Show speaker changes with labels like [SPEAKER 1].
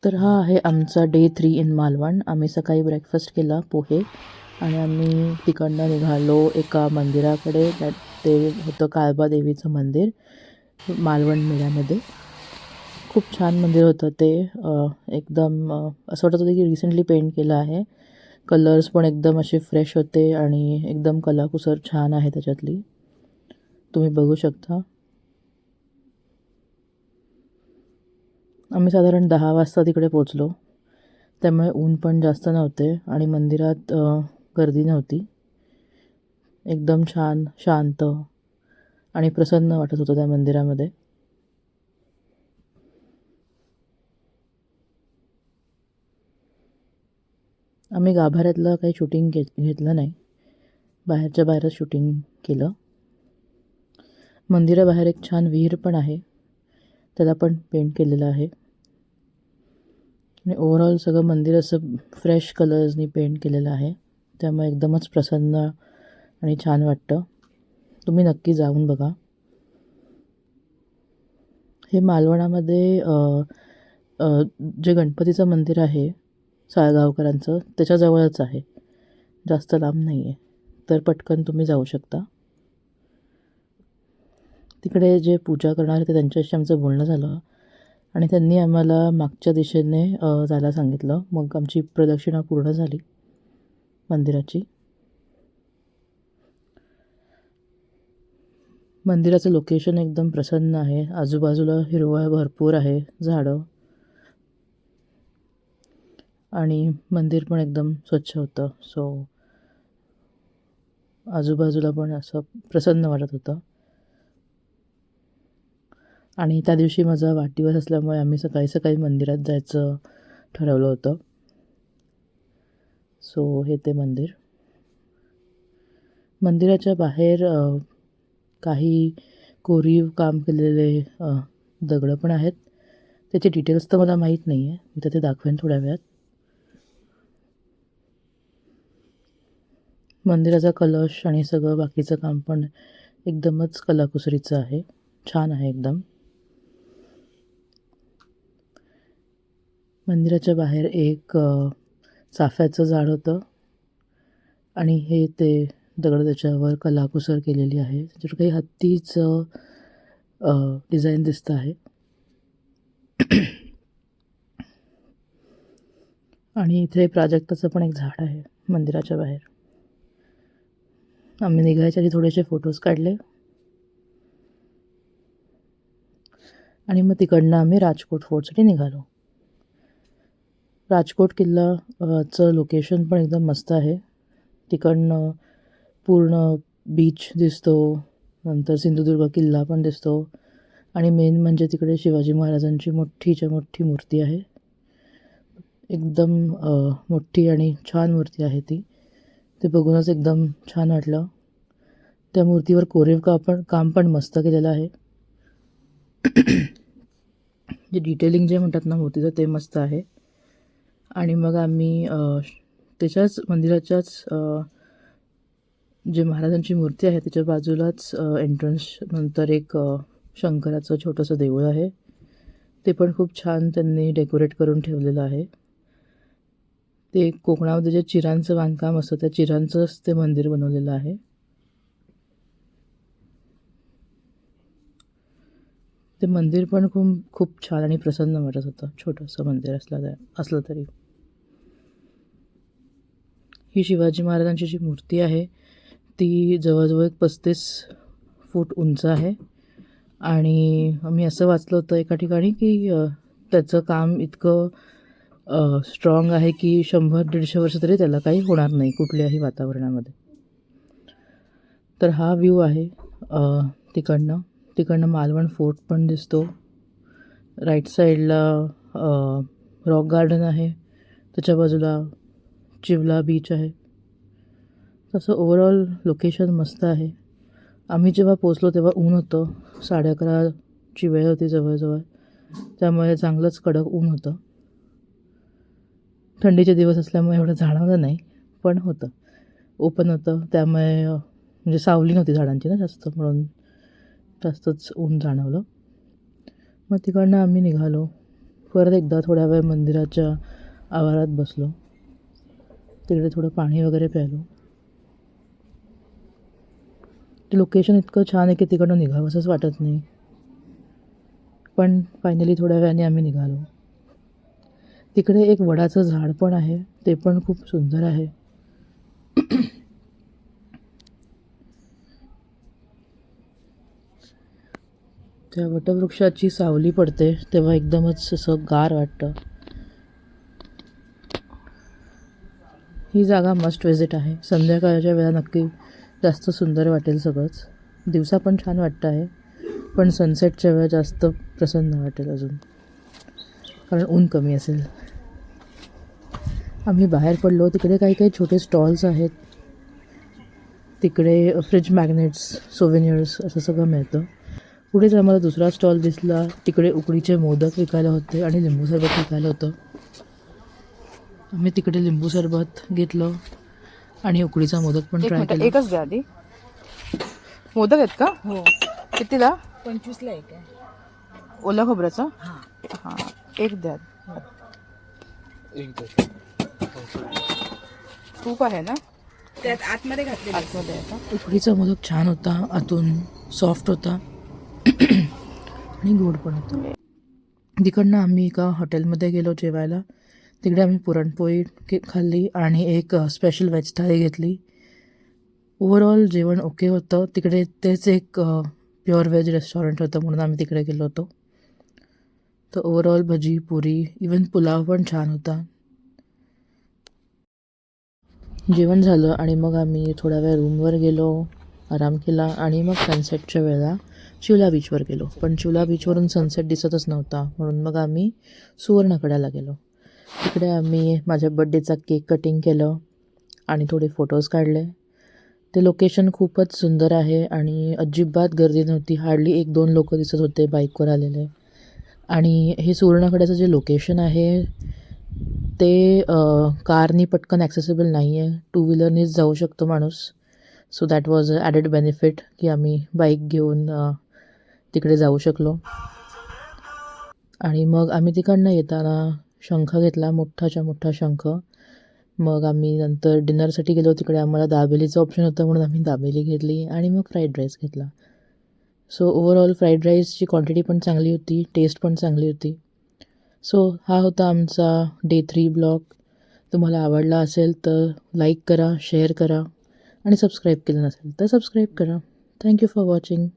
[SPEAKER 1] तर हा आहे आमचा डे 3 इन मालवण. आम्ही सकाळी ब्रेकफास्ट केला, पोहे, आणि आम्ही तिकडनं निघालो एका मंदिराकडे. ते होतं काळबा देवीचं मंदिर, मालवण मेळ्यामध्ये. खूप छान मंदिर होतं ते. एकदम असं वाटत होतं की रिसेंटली पेंट केलं आहे. कलर्स पण एकदम असे फ्रेश होते आणि एकदम कलाकुसर छान आहे त्याच्यातली, तुम्ही बघू शकता. आम्ही साधारण 10 वाजता तिकडे पोचलो, त्यामुळे ऊन पण जास्त नव्हते आणि मंदिरात गर्दी नव्हती. एकदम छान, शांत आणि प्रसन्न वाटत होतं त्या मंदिरामध्ये. आम्ही गाभाऱ्यातलं काही शूटिंग घेतलं नाही, बाहेरच्या बाहेरच शूटिंग केलं. मंदिराबाहेर एक छान विहीर पण आहे, त्याला पण पेंट केलेलं आहे. आणि ओव्हरऑल सगळं मंदिर असं फ्रेश कलर्सनी पेंट केलेलं आहे, त्यामुळे एकदमच प्रसन्न आणि छान वाटतं. तुम्ही नक्की जाऊन बघा. हे मालवणामध्ये जे गणपतीचं मंदिर आहे साळगावकरांचं, त्याच्याजवळच आहे, जास्त लांब नाही आहे, तर पटकन तुम्ही जाऊ शकता. तिकडे जे पूजा करणार ते त्यांच्याशी आमचं बोलणं झालं आणि त्यांनी आम्हाला मागच्या दिशेने जायला सांगितलं. मग आमची प्रदक्षिणा पूर्ण झाली मंदिराची. मंदिराचं लोकेशन एकदम प्रसन्न आहे, आजूबाजूला हिरवळ भरपूर आहे, झाडं, आणि मंदिर पण एकदम स्वच्छ होतं. सो आजूबाजूला पण असं प्रसन्न वाटत होतं. आणि त्या दिवशी माझा वाढदिवस असल्यामुळे आम्ही सकाळी सकाळी मंदिरात जायचं ठरवलं होतं. सो हे ते मंदिराच्या बाहेर काही कोरीव काम केलेले दगडं पण आहेत. त्याचे डिटेल्स तर मला माहीत नाही आहे, मी तर ते दाखवेन थोड्या वेळात. मंदिराचा कलश आणि सगळं बाकीचं काम पण एकदमच कलाकुसरीचं आहे, छान आहे एकदम. मंदिराच्या बाहेर एक चाफ्याचं झाड होतं आणि हे ते दगड त्याच्यावर कलाकुसर केलेली आहे. त्याच्यावर काही हत्तीचं डिझाईन दिसतं आहे. आणि इथे प्राजक्ताचं पण एक झाड आहे मंदिराच्या बाहेर. आम्ही निघायच्या आधी थोडेसे फोटोज काढले आणि मग तिकडनं आम्ही राजकोट फोर्टसाठी निघालो. राजकोट किल्लाचं लोकेशन पण एकदम मस्त आहे. तिकडनं पूर्ण बीच दिसतो, नंतर सिंधुदुर्ग किल्ला पण दिसतो, आणि मेन म्हणजे तिकडे शिवाजी महाराजांची मोठीच्या मोठी मूर्ती आहे. एकदम मोठी आणि छान मूर्ती आहे ती. ते बघूनच एकदम छान वाटलं. त्या मूर्तीवर कोरीव काम पण मस्त केलेलं आहे. जे डिटेलिंग जे म्हणतात ना मूर्तीचं, ते मस्त आहे. आणि मग आम्ही त्याच्याच मंदिराच्याच जे महाराजांची मूर्ती आहे त्याच्या बाजूलाच एंट्रन्स नंतर एक शंकराचं छोटंसं देऊळ आहे. ते पण खूप छान त्यांनी डेकोरेट करून ठेवलेलं आहे. ते कोकणामध्ये जे चिरांचं बांधकाम असतं त्या चिरांचंच ते मंदिर बनवलेलं आहे. ते मंदिर पण खूप छान आणि प्रसन्न वाटत होतं, छोटंसं मंदिर असलं तरी. ही शिवाजी महाराजांची जी मूर्ती आहे ती जवळजवळ 35 फूट उंच आहे. आणि मी असं वाचलं होतं एका ठिकाणी की त्याचं काम इतकं स्ट्रॉंग आहे की 100-150 वर्ष तरी त्याला काही होणार नाही कुठल्याही वातावरणामध्ये. तर हा व्ह्यू आहे तिकडनं मालवण फोर्ट पण दिसतो. राईट साईडला रॉक गार्डन आहे, त्याच्या बाजूला चिवला बीच आहे. तसं ओव्हरऑल लोकेशन मस्त आहे. आम्ही जेव्हा पोचलो तेव्हा ऊन होतं, 11:30ची वेळ होती जवळजवळ, त्यामुळे चांगलंच कडक ऊन होतं. थंडीचे दिवस असल्यामुळे एवढं जाणवलं नाही, पण होतं, ओपन होतं, त्यामुळे म्हणजे सावली नव्हती झाडांची ना जास्त, म्हणून जास्तच ऊन जाणवलं. मग तिकडनं आम्ही निघालो परत एकदा थोड्या वेळ मंदिराच्या आवारात बसलो. तिकडे थोडं पाणी वगैरे प्यायलो. ते लोकेशन इतकं छान आहे की तिकडनं निघावंसंच वाटत नाही. पण फायनली थोड्या वेळाने आम्ही निघालो. तिकडे एक वडाचं झाड पण आहे, ते पण खूप सुंदर आहे. त्या वटवृक्षाची सावली पडते तेव्हा एकदमच असं गार वाटतं. ही जागा मस्ट विजिट आहे. संध्याकाळच्या वेळा नक्की जास्त सुंदर वाटेल सगळंच. दिवसा पण छान वाटतं आहे, पण सनसेटच्या वेळा जास्त प्रसन्न वाटेल अजून, कारण ऊन कमी असेल. आम्ही बाहेर पडलो. तिकडे काही काही छोटे स्टॉल्स आहेत. तिकडे फ्रिज मॅग्नेट्स, सोव्हेनियर्स असं सगळं मिळतं. पुढेच आम्हाला दुसरा स्टॉल दिसला. तिकडे उकडीचे मोदक विकायला होते आणि लिंबू सरबत विकायला होतं. आम्ही तिकडे लिंबू सरबत घेतलं आणि उकडीचा मोदक पण ट्राय केला.
[SPEAKER 2] एकच द्या आधी. मोदक आहेत का?
[SPEAKER 3] हो,
[SPEAKER 2] कितीला?
[SPEAKER 3] 25ला एक आहे.
[SPEAKER 2] ओला खोबऱ्याचा?
[SPEAKER 3] हां,
[SPEAKER 2] हां, एक द्या. तूप आहे ना
[SPEAKER 3] त्यात आतमध्ये घातले.
[SPEAKER 2] आतमध्ये आहे का?
[SPEAKER 1] उकडीचा मोदक छान होता, आतून सॉफ्ट होता आणि गोड पण होता. तिकडनं आम्ही एका हॉटेलमध्ये गेलो जेवायला. तिकडे आम्ही पुरणपोळी खाल्ली आणि एक स्पेशल व्हेज थाळी घेतली. ओव्हरऑल जेवण ओके होतं. तिकडे तेच एक प्युअर व्हेज रेस्टॉरंट होतं म्हणून आम्ही तिकडे गेलो होतो. तर ओव्हरऑल भजी, पुरी, इवन पुलाव पण छान होता. जेवण झालं आणि मग आम्ही थोडा वेळ रूमवर गेलो, आराम केला आणि मग सनसेटच्या वेळेला चिवला बीचवर गेलो. पण चिवला बीचवरून सनसेट दिसतच नव्हता, म्हणून मग आम्ही सुवर्णकड्याला गेलो. तिकडे आम्ही माझ्या बड्डेचा केक कटिंग केलं आणि थोडे फोटोज काढले. ते लोकेशन खूपच सुंदर आहे आणि अजिबात गर्दी नव्हती. हार्डली 1-2 लोक दिसत होते बाईकवर आलेले. आणि हे सुवर्णकड्याचं जे लोकेशन आहे ते कारनी पटकन ॲक्सेसिबल नाही आहे. 2 व्हीलरनीच जाऊ शकतो माणूस. So that was a added benefit की आम्ही बाईक घेऊन तिकडे जाऊ शकलो. आणि मग आम्ही तिकडनं येताना शंख घेतला, मोठाच्या मोठा शंख. मग आम्ही नंतर डिनरसाठी गेलो. तिकडे आम्हाला दाबेलीचं ऑप्शन होतं म्हणून आम्ही दाबेली घेतली आणि मग फ्राईड राईस घेतला. सो ओव्हरऑल फ्राईड राईसची क्वांटिटी पण चांगली होती, टेस्ट पण चांगली होती. सो हा होता आमचा डे 3 ब्लॉग. तुम्हाला आवडला असेल तर लाईक करा, शेअर करा आणि सबस्क्राईब केलं नसेल तर सबस्क्राईब करा. Thank you for watching.